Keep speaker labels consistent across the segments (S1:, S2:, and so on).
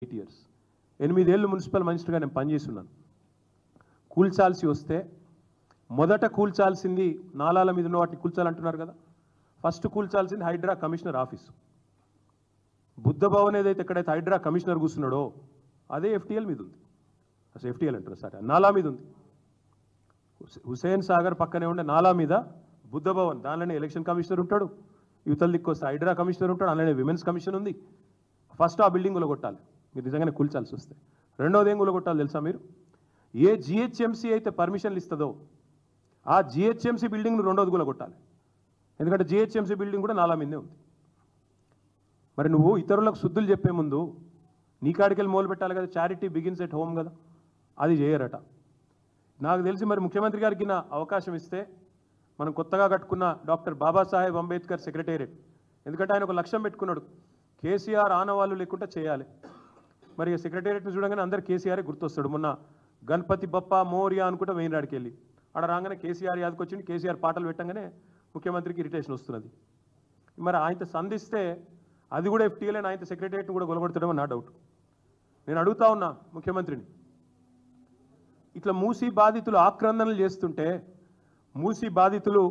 S1: 8 years 8 ఏళ్ళు municipal మినిస్టర్గా నేను పనిచేస్తున్నాను. కూల్చాల్సి వస్తే మొదట కూల్చాల్సింది నాలాల మీద ఉన్న వాటిని కూల్చాలంటున్నారు కదా. ఫస్ట్ కూల్చాల్సింది హైడ్రా కమిషనర్ ఆఫీసు. బుద్ధ భవన్ ఏదైతే ఎక్కడైతే హైడ్రా కమిషనర్ కూర్చున్నాడో అదే ఎఫ్టీఎల్ మీద ఉంది. అసలు ఎఫ్టీఎల్ అంటారు సరే, నాలా మీద ఉంది. హుసేన్ సాగర్ పక్కనే ఉండే నాలా మీద బుద్ధ భవన్, దానిలోనే ఎలక్షన్ కమిషనర్ ఉంటాడు, యువతల దిక్కు వస్తే హైడ్రా కమిషనర్ ఉంటాడు, అందులోనే విమెన్స్ కమిషన్ ఉంది. ఫస్ట్ ఆ బిల్డింగ్ కొట్టాలి మీరు నిజంగానే కూల్చాల్సి వస్తే. రెండోది ఏం కొట్టాలి తెలుసా మీరు? ఏ జిహెచ్ఎంసీ అయితే పర్మిషన్లు ఇస్తుందో ఆ జిహెచ్ఎంసీ బిల్డింగ్ను రెండోది కొట్టాలి. ఎందుకంటే జిహెచ్ఎంసీ బిల్డింగ్ కూడా నాలా మీదే ఉంది. మరి నువ్వు ఇతరులకు శుద్ధులు చెప్పే ముందు నీ కాడికెళ్ళి మొదలు పెట్టాలి కదా. చారిటీ బిగిన్స్ ఎట్ హోమ్ కదా, అది చేయరట. నాకు తెలిసి మరి ముఖ్యమంత్రి గారికి నా అవకాశం ఇస్తే మనం కొత్తగా కట్టుకున్న డాక్టర్ బాబాసాహెబ్ అంబేద్కర్ సెక్రటేరియట్, ఎందుకంటే ఆయన ఒక లక్ష్యం పెట్టుకున్నాడు, కేసీఆర్ ఆనవాళ్ళు లేకుండా చేయాలి. మరి సెక్రటేరియట్ని చూడగానే అందరు కేసీఆరే గుర్తొస్తాడు. మొన్న గణపతి బప్ప మోరియా అనుకుంటా వెయిన్రాడికి వెళ్ళి ఆడ రాగానే కేసీఆర్ యాదకి వచ్చింది. కేసీఆర్ పాటలు పెట్టగానే ముఖ్యమంత్రికి ఇరిటేషన్ వస్తున్నది. మరి ఆయనతో సంధిస్తే అది కూడా ఎఫ్టీఎల్ అని ఆయన సెక్రటేరియట్ని కూడా గొలగొడతాడేమో నా డౌట్. నేను అడుగుతా ఉన్నా ముఖ్యమంత్రిని, ఇట్లా మూసీ బాధితులు ఆక్రందనలు చేస్తుంటే, మూసీ బాధితులు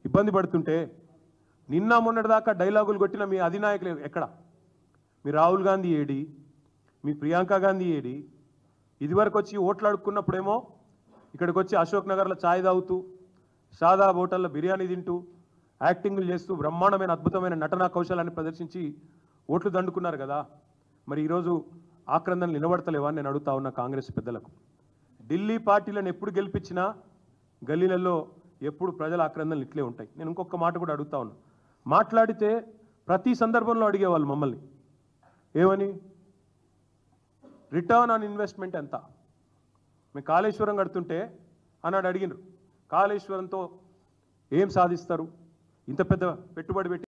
S1: ఇబ్బంది పడుతుంటే, నిన్న మొన్నటిదాకా డైలాగులు కొట్టిన మీ అధినాయకులు ఎక్కడ? మీ రాహుల్ గాంధీ ఏడి? మీ ప్రియాంక గాంధీ ఏడి? ఇదివరకు వచ్చి ఓట్లు అడుక్కున్నప్పుడేమో ఇక్కడికి వచ్చి అశోక్ నగర్లో ఛాయ్ తాగుతూ, షాదా హోటల్లో బిర్యానీ తింటూ, యాక్టింగ్లు చేస్తూ బ్రహ్మాండమైన అద్భుతమైన నటనా కౌశలాన్ని ప్రదర్శించి ఓట్లు దండుకున్నారు కదా. మరి ఈరోజు ఆక్రందనలు నిలబడతలేవా అని నేను అడుగుతా ఉన్నా కాంగ్రెస్ పెద్దలకు. ఢిల్లీ పార్టీలను ఎప్పుడు గెలిపించినా గల్లీలలో ఎప్పుడు ప్రజల ఆక్రందనలు ఇట్లే ఉంటాయి. నేను ఇంకొక మాట కూడా అడుగుతా ఉన్నా. మాట్లాడితే ప్రతి సందర్భంలో అడిగేవాళ్ళు మమ్మల్ని ఏమని, రిటర్న్ ఆన్ ఇన్వెస్ట్మెంట్ ఎంత? మేము కాళేశ్వరం కడుతుంటే అన్నాడు అడిగినారు, కాళేశ్వరంతో ఏం సాధిస్తారు, ఇంత పెద్ద పెట్టుబడి పెట్టి